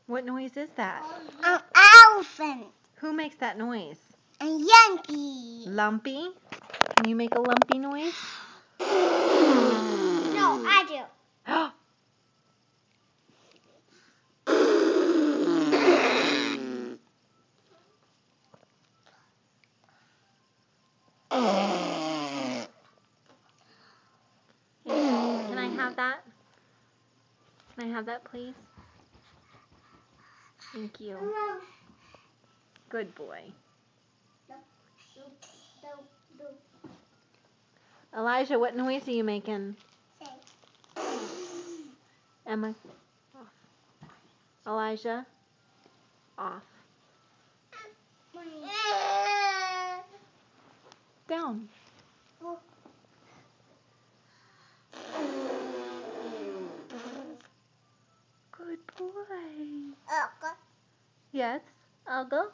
What noise is that? An elephant. Who makes that noise? A Yankee. Lumpy? Can you make a lumpy noise? No, I do. Can I have that? Can I have that, please? Thank you. Good boy. Elijah, what noise are you making? Emma, off. Elijah, off. Down. Good boy. Yes, I'll go.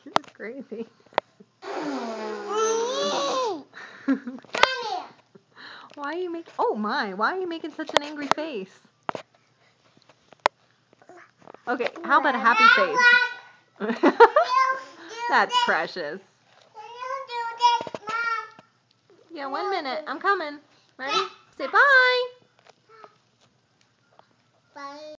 You're crazy. Why are you making? Oh my! Why are you making such an angry face? Okay, how about a happy face? That's precious. Yeah, 1 minute. I'm coming. Ready? Say bye. Bye.